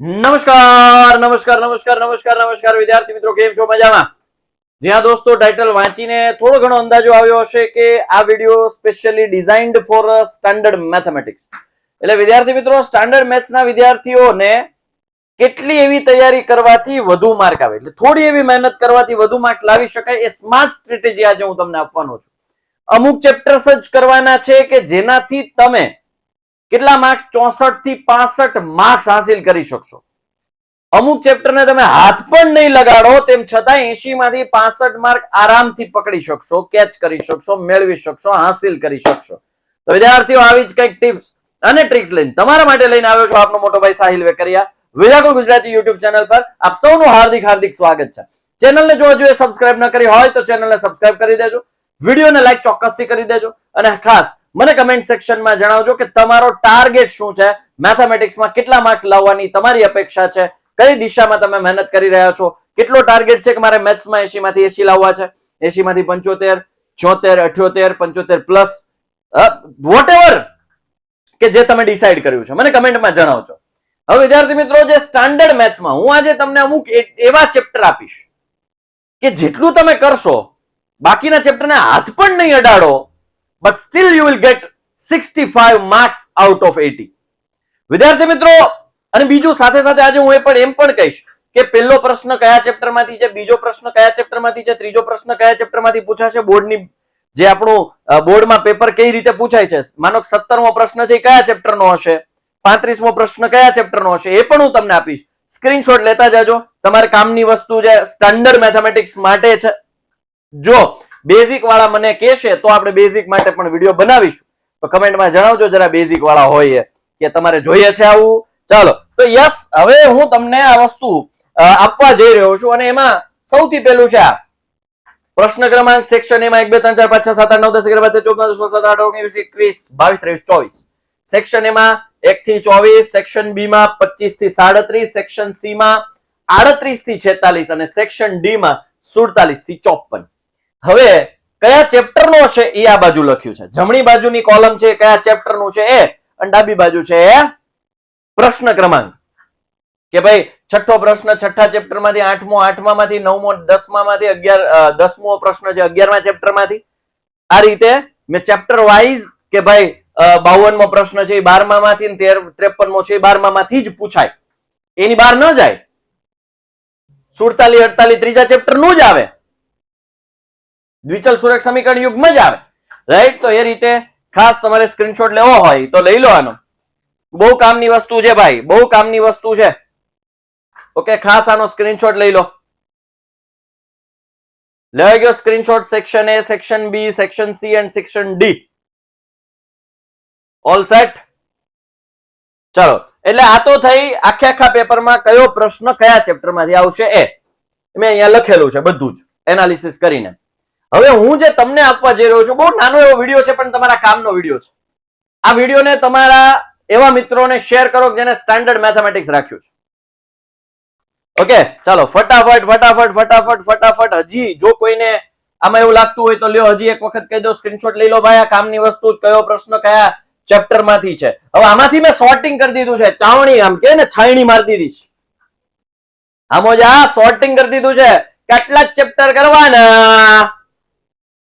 નમસ્કાર નમસ્કાર નમસ્કાર નમસ્કાર નમસ્કાર વિદ્યાર્થી મિત્રો, કેમ છો? મજામાં? જ્યાં દોસ્તો ટાઇટલ વાંચીને થોડો ઘણો અંદાજો આવ્યો હશે કે આ video specially designed for standard mathematics, એટલે વિદ્યાર્થી મિત્રો સ્ટાન્ડર્ડ મેથ્સના વિદ્યાર્થીઓને કેટલી એવી તૈયારી કરવાથી વધુ માર્ક આવે, એટલે થોડી એવી મહેનત કરવાથી વધુ માર્ક્સ લાવી શકાય, એ સ્માર્ટ સ્ટ્રેટેજી આજે હું તમને આપવાનો છું. અમુક ચેપ્ટર્સ જ કરવાના છે કે જેનાથી તમે કેટલા માર્ક્સ 64 થી 65 માર્ક્સ હાસિલ કરી શકશો. અમુક ચેપ્ટરને તમે હાથ પણ નહીં લગાડો તેમ છતાં 80 માંથી 65 માર્ક આરામથી પકડી શકશો, કેચ કરી શકશો, મેળવી શકશો, હાસિલ કરી શકશો. તો વિદ્યાર્થીઓ, આવી જ કંઈક ટિપ્સ અને ટ્રિક્સ લઈને તમારા માટે લઈને આવ્યો છું આપનો મોટો ભાઈ સાહિલ વેકરિયા, વિદ્યાકુલ ગુજરાતી યુટ્યુબ ચેનલ પર આપ સૌનું હાર્દિક હાર્દિક સ્વાગત છે. ચેનલને જો હજુ સબસ્ક્રાઇબ ન કરી હોય તો ચેનલને સબસ્ક્રાઇબ કરી દેજો, વિડીયોને લાઈક ચોક્કસથી કરી દેજો, અને ખાસ મને કમેન્ટ સેક્શનમાં જણાવજો કે તમારો ટાર્ગેટ શું છે, મેથેમેટિક્સમાં કેટલા માર્ક્સ લાવવાની તમારી અપેક્ષા છે, કઈ દિશામાં તમે મહેનત કરી રહ્યા છો, કેટલો ટાર્ગેટ છે કે મારે મેથ્સમાં 80 માંથી 80 લાવવા છે, 80 માંથી 75, 76, 78, 75 પ્લસ વોટએવર કે જે તમે ડિસાઈડ કર્યું છે, મને કમેન્ટમાં જણાવજો. હવે વિદ્યાર્થી મિત્રો, જે સ્ટાન્ડર્ડ મેથ્સમાં હું આજે તમને અમુક એવા ચેપ્ટર આપીશ કે જેટલું તમે કરશો, બાકીના ચેપ્ટરને હાથ પણ નહીં અડાડો, but still you will get 65 marks out of 80. વિદ્યાર્થી મિત્રો, અને બીજું સાથે સાથે આજે હું એમ પણ કહીશ કે પહેલો પ્રશ્ન કયા ચેપ્ટરમાંથી છે, બીજો પ્રશ્ન કયા ચેપ્ટરમાંથી છે, ત્રીજો પ્રશ્ન કયા ચેપ્ટરમાંથી પૂછાશે, બોર્ડની જે આપણું બોર્ડમાં પેપર કઈ રીતે પૂછાય છે, માનો 17મો પ્રશ્ન છે એ કયા ચેપ્ટરનો હશે, 35મો પ્રશ્ન કયા ચેપ્ટરનો હશે, એ પણ હું તમને આપીશ. સ્ક્રીનશોટ લેતા જાજો, તમારે કામની વસ્તુ છે, સ્ટાન્ડર્ડ મેથેમેટિક્સ માટે છે. જો બેઝિક વાળા મને કહેશે તો આપણે બેઝિક માટે પણ વિડીયો બનાવીશું, તો કમેન્ટમાં જણાવજો જરા બેઝિક વાળા હોય કે તમારે જોઈએ છે આવું. ચાલો તો યસ, હવે હું તમને આ વસ્તુ આપવા જઈ રહ્યો છું, અને એમાં સૌથી પહેલું છે આ પ્રશ્ન ક્રમાંક સેક્શન એમાં 1 2 3 4 5 6 7 8 9 10 11 12 13 14 15 16 17 18 19 20 22 23 24 સેક્શન એમાં 1 થી 24, સેક્શન બી માં 25 થી 37, સેક્શન સી માં 38 થી 46 અને સેક્શન ડી માં 47 થી 54. હવે કયા ચેપ્ટરનો છે એ આ બાજુ લખ્યું છે, જમણી બાજુની કોલમ છે કયા ચેપ્ટરનું છે એ, અને ડાબી બાજુ છે એ પ્રશ્ન ક્રમાંક, કે ભાઈ છઠ્ઠો પ્રશ્ન છઠ્ઠા ચેપ્ટરમાંથી, આઠમો આઠમામાંથી, નવમો 10મામાંથી, 10મો પ્રશ્ન છે 11મા ચેપ્ટરમાંથી. આ રીતે મેં ચેપ્ટર વાઇઝ કે ભાઈ 52મો પ્રશ્ન છે એ 12મામાંથી, 53મો છે એ 12મામાંથી જ પૂછાય, એની બહાર ન જાય. 47 48 ત્રીજા ચેપ્ટર નું જ આવે, દ્વિચલ સુરેખ સમીકરણ યુગમાં જ આવે, રાઈટ? તો એ રીતે ખાસ તમારે સ્ક્રીનશોટ લેવો હોય તો લઈ લો આનો, બહુ કામની વસ્તુ છે ભાઈ, બહુ કામની વસ્તુ છે. ઓકે, ખાસ આનો સ્ક્રીનશોટ લઈ લો. લઈ ગયો screenshot? Section A, section B, section C and section D all set? ચલો, એટલે આ તો થઈ આખા પેપરમાં કયો પ્રશ્ન કયા ચેપ્ટરમાંથી આવશે એ મેં અહીંયા લખેલું છે બધું જ એનાલિસિસ કરીને. હવે હું જે તમને આપવા જઈ રહ્યો છું, બહુ નાનો એવો વિડીયો છે પણ તમારા કામનો વિડીયો છે. આ વિડીયોને તમારા એવા મિત્રોને શેર કરો જેને સ્ટાન્ડર્ડ મેથેમેટિક્સ રાખ્યું છે. ઓકે, ચાલો ફટાફટ ફટાફટ ફટાફટ ફટાફટ. હજી જો કોઈને આમાં એવું લાગતું હોય તો લ્યો, હજી એક વખત કહી દો, સ્ક્રીનશોટ લઈ લો ભાઈ. આ કામની વસ્તુ, કયો પ્રશ્ન કયા ચેપ્ટર માંથી છે. હવે આમાંથી મેં સોર્ટિંગ કરી દીધું છે, ચાવણી આમ કે ને છાયણી મારી દીધી છે. આમ જ આ સોર્ટિંગ કરી દીધું છે. કેટલા ચેપ્ટર કરવાના?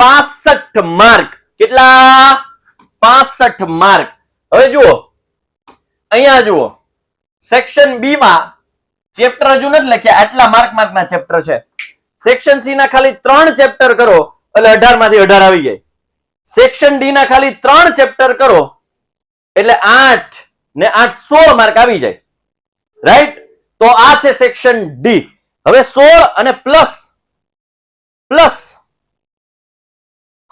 65 માર્ક. કેટલા? 65 માર્ક. હવે જુઓ, અહીંયા જુઓ, સેક્શન બી માં ચેપ્ટર હજુ નથી લખ્યા, આટલા માર્કના ચેપ્ટર છે. સેક્શન સી ના ખાલી 3 ચેપ્ટર કરો એટલે 18 માંથી 18 આવી જાય. સેક્શન ડી ના ખાલી 3 ચેપ્ટર કરો એટલે 8 ને 8 16 માર્ક આવી જાય, રાઈટ? તો આ છે સેક્શન ડી. હવે 16 અને પ્લસ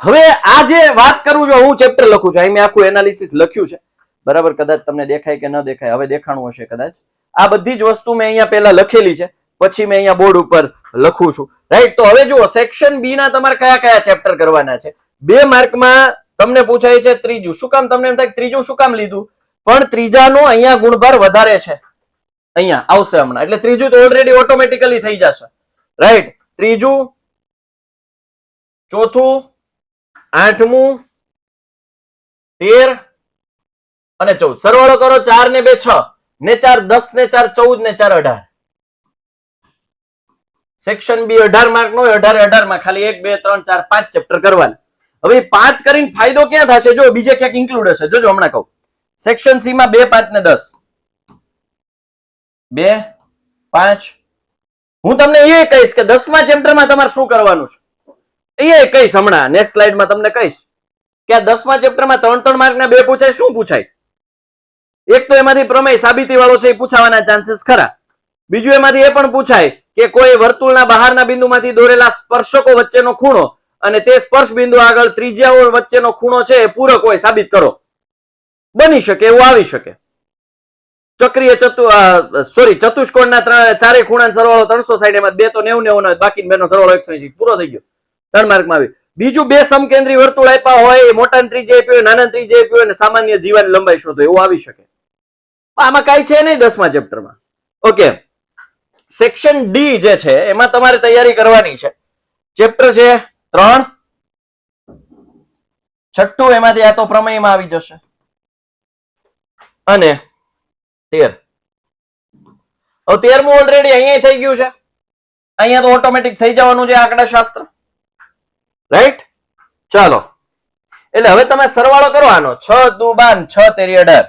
હવે આ જે વાત કરું છું, હું ચેપ્ટર લખું છું, અહીં મેં આખું એનાલિસિસ લખ્યું છે, બરાબર? કદાચ તમને દેખાય કે ન દેખાય, હવે દેખાણું હશે કદાચ. આ બધી જ વસ્તુ મેં અહીંયા પહેલા લખેલી છે, પછી મેં અહીંયા બોર્ડ ઉપર લખું છું, રાઈટ? તો હવે જુઓ, સેક્શન બી ના તમારે કયા કયા ચેપ્ટર કરવાના છે. 2 માર્કમાં તમને પૂછાય છે ત્રીજું. શું કામ તમને એમ થાય ત્રીજું શું કામ લીધું? પણ ત્રીજાનો અહીંયા ગુણભાર વધારે છે, અહીંયા આવશે હમણાં, એટલે ત્રીજું તો ઓલરેડી ઓટોમેટિકલી થઈ જશે, રાઈટ? ત્રીજું, ચોથું, 8મું, 13 અને 14. સરવાળો કરો, 4 ને 2 6, ને 4 10 ને 4 14 ને 4 18. સેક્શન બી 18 માર્ક નો 18 માં ખાલી 1 2 3 4 5 ચેપ્ટર કરવાના. હવે 5 કરીને ફાયદો ક્યાં થશે? જો બીજે ક્યાંક ઇન્ક્લુડ હશે. જોજો હમણાં કહું. સેક્શન સી માં 2 5 ને 10 2 5. હું તમને એ કહીશ કે 10મા ચેપ્ટરમાં તમારે શું કરવાનું છે એ કહીશ હમણાં નેક્સ્ટ સ્લાઇડમાં તમને કહીશ કે આ 10મા ચેપ્ટરમાં 3 માર્કના 2 પૂછાય. શું પૂછાય? એક તો એમાંથી પ્રમેય સાબિતી વાળો છે એ પૂછાવાના ચાન્સીસ ખરા. બીજું એમાંથી એ પણ પૂછાય કે કોઈ વર્તુળના બહારના બિંદુમાંથી દોરેલા સ્પર્શકો વચ્ચેનો ખૂણો અને તે સ્પર્શ બિંદુ આગળ ત્રિજ્યાઓ વચ્ચેનો ખૂણો છે એ પૂરક હોય સાબિત કરો. બની શકે એવું આવી શકે. ચક્રીય ચતુષ્કોણના ચારે ખૂણાનો સરવાળો 360 એમાં 2 તો 90 90 બાકી બેનો સરવાળો 180 પૂરો થઈ ગયો. 3 માર્કમાં આવી. બીજું 2 સમકેન્દ્રી વર્તુળ આપ્યા હોય, મોટા ત્રિજ્યા આપ્યો હોય, નાના ત્રિજ્યા આપ્યો હોય અને સામાન્ય જીવાની લંબાઈ શોધો એવું આવી શકે. આમાં કાંઈ છે નહીં 10મા ચેપ્ટરમાં. ઓકે, સેક્શન ડી જે છે એમાં તમારે તૈયારી કરવાની છે. ચેપ્ટર છે 3, છઠ્ઠું એમાંથી આ તો પ્રમેયમાં આવી જશે અને 13. હવે 13મું ઓલરેડી અહીંયા થઈ ગયું છે. અહીંયા તો ઓટોમેટિક થઈ જવાનું છે આંકડાશાસ્ત્ર, રાઈટ? ચાલો, એટલે હવે તમે સરવાળો કરો આનો. 6 દુ 12 6 તેરી 18,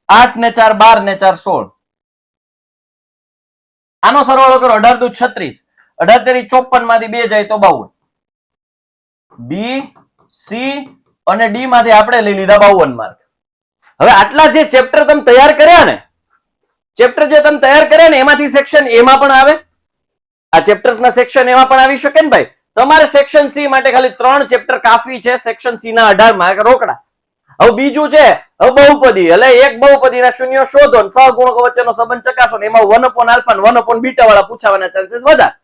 8 ને 4 12 ને 4 16. આનો સરવાળો કરો. 18 દુ 36, 18 તેરી 54 માંથી 2 જાય તો 52. બી સી અને ડી માંથી આપણે લઈ લીધા 52 માર્ક. હવે આટલા જે ચેપ્ટર તમે તૈયાર કર્યા ને એમાંથી સેક્શન એ માં પણ આવે. આ ચેપ્ટર્સ ના સેક્શન એમાં પણ આવી શકે ને ભાઈ. તમારે સેક્શન સી માટે ખાલી 3 ચેપ્ટર કાફી છે. સેક્શન સી ના 18 માર્ક રોકડા. હવે બીજું છે હવે બહુપદી, એટલે એક બહુપદીના શૂન્યો શોધો ને સહગુણકો વચ્ચેનો સંબંધ ચકાસો ને એમાં 1/α અને 1/β વાળા પૂછાવાના ચાન્સીસ વધારે.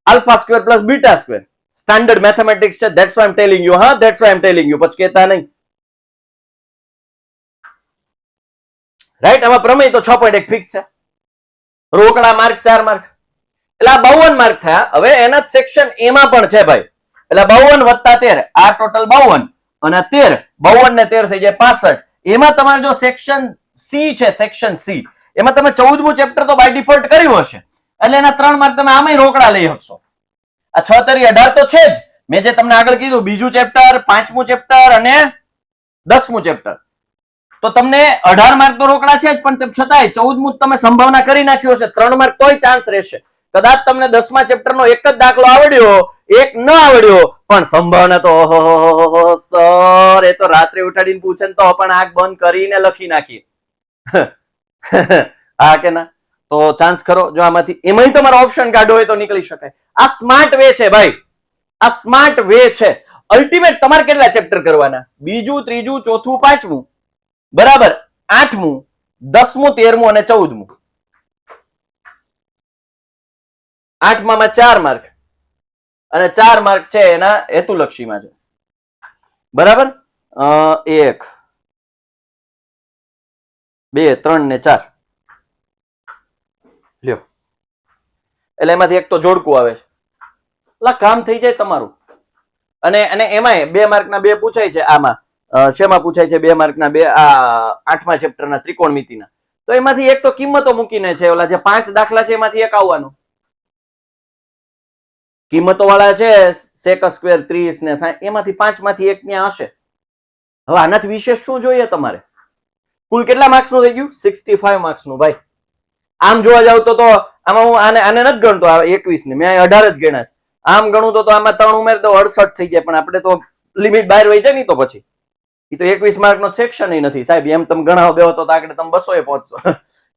Alpha square plus beta square standard mathematics છે. That's why I am telling you. હા, that's why I am telling you. પછી કહેતા નહીં, રાઈટ? આમાં પ્રમેય તો 6.1 ફિક્સ છે. રોકડા માર્ક 4 માર્ક, એટલે આ 52 માર્ક થયા. હવે એના જ સેક્શન એમાં પણ છે ભાઈ, એટલે 52 વત્તા 13 આ ટોટલ 52 અને 13 52 ને 13 થઈ જાય 65. એમાં તમારે જો સેક્શન સી છે, સેક્શન સી એમાં તમે 14મું ચેપ્ટર તો બાય ડિફોલ્ટ કર્યું હશે એટલે એના 3 માર્ક તમે આમાંય રોકડા લઈ શકશો. આ 6 તેરી 18 તો છે જ. મેં જે તમને આગળ કીધું બીજું ચેપ્ટર, 5મું ચેપ્ટર અને 10મું ચેપ્ટર, તો તમને 18 માર્ક તો રોકડા છે જ, પણ તેમ છતાંય 14મું તમે સંભાવના કરી નાખ્યો છે. 3 માર્ક તોય ચાન્સ રહેશે. કદાચ તમને 10મા ચેપ્ટરનો એક જ દાખલો આવડ્યો, એક ન આવડ્યો, પણ સંભાવના તો ઓહો સર એ તો રાત્રે ઉઠાડીને પૂછે ને તો પણ આંખ બંધ કરીને લખી નાખી. હા કે ના? તો ચાન્સ ખરો. જો આમાંથી એમાંય તમારો ઓપ્શન કાઢો હોય તો નીકળી શકાય. આ સ્માર્ટ વે છે ભાઈ, આ સ્માર્ટ વે છે. અલ્ટિમેટ તમારે કેટલા ચેપ્ટર કરવાના? બીજું, ત્રીજું, ચોથું, 5મું, બરાબર, 8મું, 10મું, 13મું અને 14મું. 8માં 4 માર્ક અને 4 માર્ક છે એના હેતુલક્ષીમાં છે, બરાબર? 1 2 3 ને 4 લ્યો, એટલે એમાંથી એક તો જોડકું આવે છે. એટલે કામ થઈ જાય તમારું. અને એમાંય 2 માર્કના 2 પૂછાય છે. આમાં શેમાં પૂછાય છે? 2 માર્કના 2 આ 8મા ચેપ્ટરના ત્રિકોણમિતિના. તો એમાંથી એક તો કિંમતો મૂકીને છે, ઓલા જે 5 દાખલા છે એમાંથી એક આવવાનું. કિંમતો વાળા છે sec સ્ક્વેર 30 ને 60, એમાંથી 5 માંથી એક ત્યાં હશે. હવે આનાથી વિશેષ શું જોઈએ તમારે? કુલ કેટલા માર્ક્સ નું થઈ ગયું? 65 માર્ક્સ નું ભાઈ. આમ જોવા જાવ તો આમાં હું આને નથી ગણતો 21 ને, મેં 18 જ ગણ્યા છે. આમ ગણું તો આમાં 3 ઉમેર તો 68 થઈ જાય, પણ આપણે તો લિમિટ બહાર વહી જાય ને. તો પછી એ તો 21 માર્ક નો સેક્શન નથી સાહેબ. એમ તમે ગણાવો બેહો તો આગળ તમે 200 એ પહોંચશો.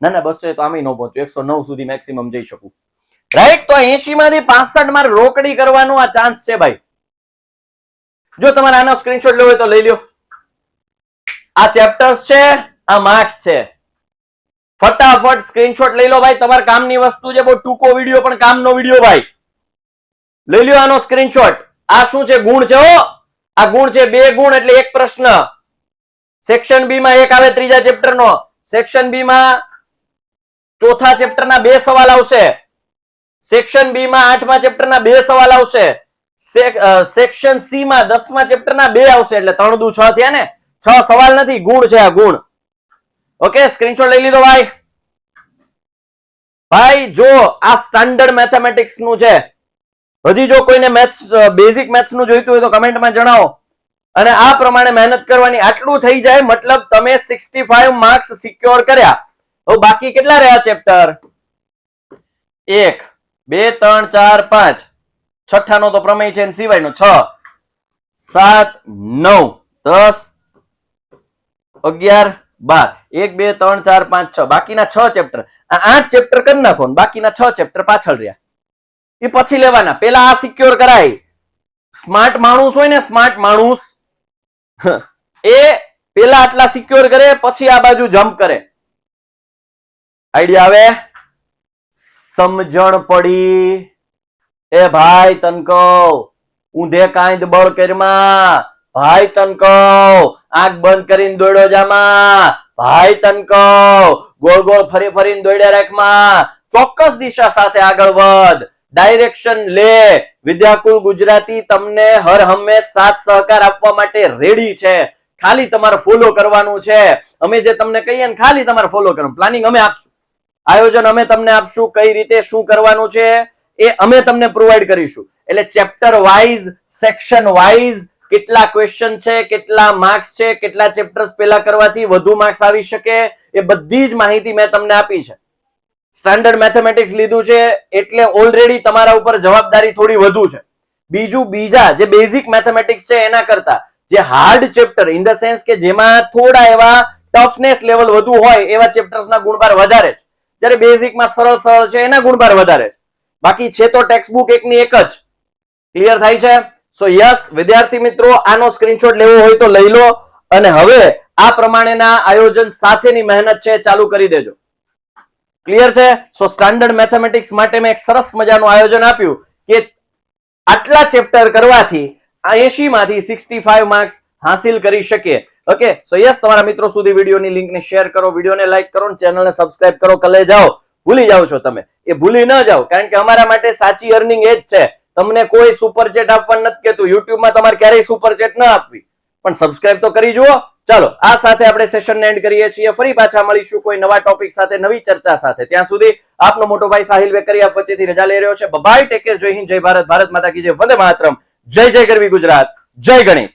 ના ના, 200 તો આમે ન પહોંચો, 109 સુધી મેક્સિમમ જઈ શકું, રાઈટ? તો 80 માંથી 65 માર્ક રોકડી કરવાનો આ ચાન્સ છે ભાઈ. જો તમારે આનો સ્ક્રીનશોટ લેવો હોય તો લઈ લ્યો. આ ચેપ્ટર્સ છે, આ માર્ક્સ છે. ફટાફટ સ્ક્રીનશોટ લઈ લો ભાઈ. તમારા કામની વસ્તુ છે, બહુ ટૂંકો વિડીયો પણ કામનો વિડીયો ભાઈ. લઈ લ્યો આનો સ્ક્રીનશોટ. આ શું છે? ગુણ છે. આ ગુણ છે, 2 ગુણ એટલે એક પ્રશ્ન. સેક્શન બી માં એક આવે ત્રીજા ચેપ્ટર નો. સેક્શન બી માં ચોથા ચેપ્ટર ના 2 સવાલ આવશે. સેક્શન બી માં 8મા ચેપ્ટર ના 2 સવાલ આવશે. સેક્શન સી માં 10મા ચેપ્ટર ના 2 આવશે. એટલે 3 દુ 6 થયા ને. સવાલ નથી, ગુણ છે આ ગુણ. ઓકે, સ્ક્રીનશોટ લઈ લીધો ભાઈ. ભાઈ જો આ સ્ટાન્ડર્ડ મેથેમેટિક્સ નું છે. હજી જો કોઈને મેથ્સ બેઝિક મેથ્સ નું જોઈતું હોય તો કમેન્ટમાં જણાવો. અને આ પ્રમાણે મહેનત કરવાની. આટલું થઈ જાય મતલબ તમે 65 માર્ક્સ સિક્યોર કર્યા. હવે બાકી કેટલા રહ્યા ચેપ્ટર? 1 2 3 4 5. છઠ્ઠાનો તો પ્રમેય છે સિવાયનો 6 7 9 10 11 12. 1 2 3 4 5 6. બાકીના 6 ચેપ્ટર. આ 8 ચેપ્ટર કરી નાખો ને બાકીના 6 ચેપ્ટર પાછળ રહ્યા. એ પછી લેવાના. પેલા આ સિક્યોર કરાય. સ્માર્ટ માણસ હોય ને, સ્માર્ટ માણસ એ પેલા આટલા સિક્યોર કરે પછી આ બાજુ જમ્પ કરે. આઈડિયા આવે? સમજણ પડી? એ ભાઈ તન કહું, ઊંધે કાંઈ બળ કરમાં ભાઈ તન કહું, આંખ બંધ કરીને દોડ્યો જામાં ભાઈ તન કહું, ગોળ ગોળ ફરી ફરીને દોડ્યા રાખમાં, ચોક્કસ દિશા સાથે આગળ વધ, ડાયરેક્શન લે. વિદ્યાકુલ ગુજરાતી તમને હર હંમેશ સાથ સહકાર આપવા માટે રેડી છે. ખાલી તમારે ફોલો કરવાનું છે. અમે જે તમને કહીએ ને ખાલી તમારે ફોલો કરવાનું. પ્લાનિંગ અમે આપશું, આયોજન અમે તમને આપશું, કઈ રીતે શું કરવાનું છે એ અમે તમને પ્રોવાઈડ કરીશું. એટલે ચેપ્ટર વાઇઝ, સેક્શન વાઇઝ કેટલા ક્વેશ્ચન છે, કેટલા માર્ક્સ છે, કેટલા ચેપ્ટર્સ પેલા કરવાથી વધુ માર્ક્સ આવી શકે, એ બધી જ માહિતી મેં તમને આપી છે. સ્ટાન્ડર્ડ મેથેમેટિક્સ લીધું છે એટલે ઓલરેડી તમારા ઉપર જવાબદારી થોડી વધુ છે. બીજું, બીજા જે બેઝિક મેથેમેટિક્સ છે એના કરતા જે hard chapter in the sense કે જેમાં થોડા એવા ટફનેસ લેવલ વધુ હોય એવા ચેપ્ટર્સના ગુણભાર વધારે છે. જ્યારે બેઝિકમાં સરળ સરળ છે એના ગુણભાર વધારે છે. બાકી છે તો ટેક્સ્ટબુક એકની એક જ. ક્લિયર થાય છે? સો યસ વિદ્યાર્થી મિત્રો, આનો સ્ક્રીનશોટ લેવો હોય તો લઈ લો અને હવે આ પ્રમાણેના આયોજન સાથેની મહેનત છે ચાલુ કરી દેજો. ક્લિયર છે? સો સ્ટાન્ડર્ડ મેથેમેટિક્સ માટે મેં એક સરસ મજાનું આયોજન આપ્યું કે આટલા ચેપ્ટર કરવાથી 80 માંથી 65 માર્ક્સ હાંસિલ કરી શકીએ. ઓકે, સો યસ તમારા મિત્રો સુધી વિડીયોની લિંકને શેર કરો, વિડીયોને લાઈક કરો, ચેનલને સબસ્ક્રાઇબ કરો. કલે જાઓ, ભૂલી જાઓ છો તમે, એ ભૂલી ન જાઓ, કારણ કે અમારા માટે સાચી અર્નિંગ એ જ છે. તમને કોઈ સુપર ચેટ આપવાનું નથી કહેતું. યુટ્યુબમાં તમારે ક્યારેય સુપર ચેટ ન આપવી, પણ સબસ્ક્રાઇબ તો કરી જુઓ. ચાલો, આ સાથે આપણે સેશનને એન્ડ કરીએ છીએ. ફરી પાછા મળીશું કોઈ નવા ટોપિક સાથે, નવી ચર્ચા સાથે. ત્યાં સુધી આપનો મોટો ભાઈ સાહિલ વેકરિયા વચ્ચેથી રજા લઈ રહ્યો છે. બાય, ટેક કેર, જય હિન્દ, જય ભારત, ભારત માતા કી જય, વંદે માતરમ, જય જય ગરવી ગુજરાત, જય ગણિત.